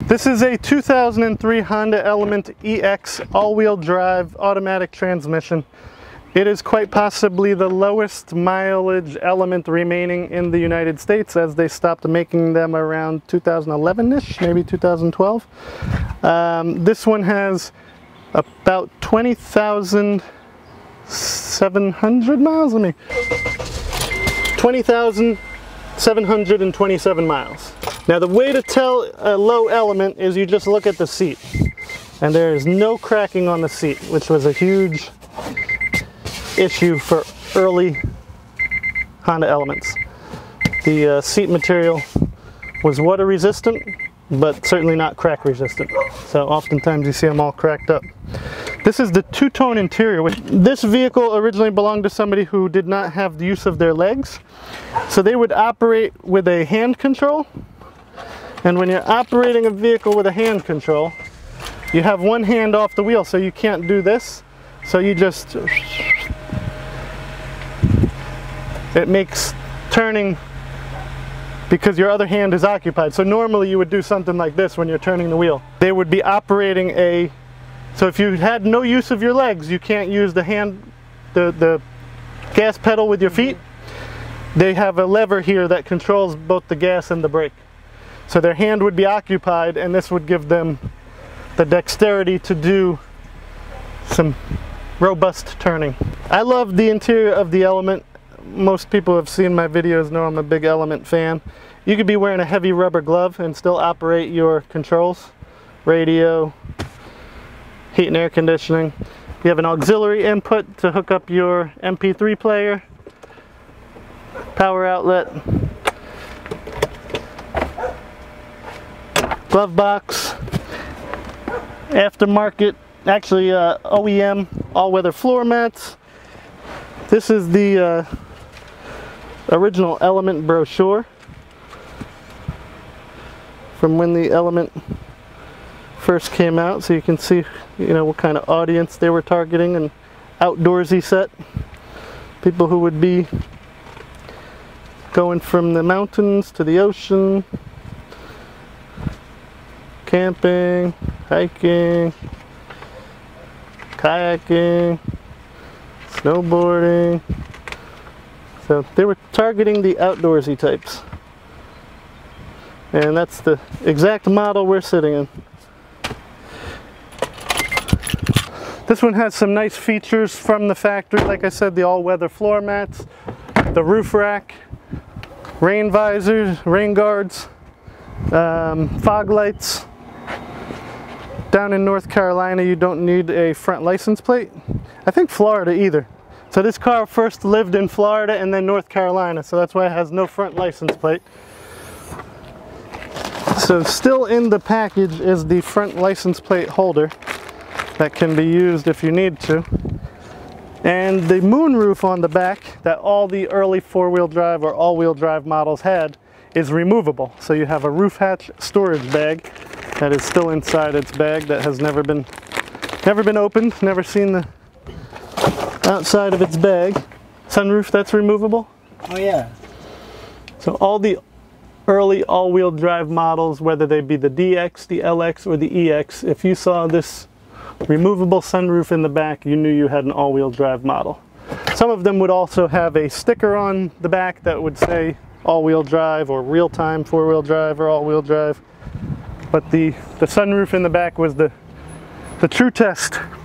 This is a 2003 Honda Element EX all-wheel drive automatic transmission. It is quite possibly the lowest mileage Element remaining in the United States, as they stopped making them around 2011-ish, maybe 2012. This one has about 20,700 miles. 20,727 miles. Now the way to tell a low Element is you just look at the seat. And there is no cracking on the seat, which was a huge issue for early Honda Elements. The seat material was water resistant, but certainly not crack resistant. So oftentimes you see them all cracked up. This is the two-tone interior. This vehicle originally belonged to somebody who did not have the use of their legs. So they would operate with a hand control. And when you're operating a vehicle with a hand control, you have one hand off the wheel, so you can't do this. So you just, it makes turning because your other hand is occupied. So normally you would do something like this when you're turning the wheel. They would be operating a, so if you had no use of your legs, you can't use the hand, the gas pedal with your feet. They have a lever here that controls both the gas and the brake. So their hand would be occupied, and this would give them the dexterity to do some robust turning. I love the interior of the Element. Most people who have seen my videos know I'm a big Element fan. You could be wearing a heavy rubber glove and still operate your controls, radio, heat and air conditioning. You have an auxiliary input to hook up your MP3 player, power outlet, glove box, aftermarket, actually OEM all-weather floor mats. This is the original Element brochure from when the Element first came out, so you can see, you know, what kind of audience they were targeting. An outdoorsy set, people who would be going from the mountains to the ocean, camping, hiking, kayaking, snowboarding. So they were targeting the outdoorsy types. And that's the exact model we're sitting in. This one has some nice features from the factory. Like I said, the all-weather floor mats, the roof rack, rain visors, rain guards, fog lights. Down in North Carolina, you don't need a front license plate. I think Florida either. So this car first lived in Florida and then North Carolina, so that's why it has no front license plate. So still in the package is the front license plate holder that can be used if you need to. And the moonroof on the back that all the early four-wheel drive or all-wheel drive models had is removable. So you have a roof hatch storage bag that is still inside its bag that has never been opened, never seen the outside of its bag. Sunroof, that's removable. Oh yeah. So all the early all-wheel drive models, whether they be the DX, the LX, or the EX, if you saw this removable sunroof in the back, you knew you had an all-wheel drive model. Some of them would also have a sticker on the back that would say all-wheel drive or real-time four-wheel drive or all-wheel drive. But the sunroof in the back was the true test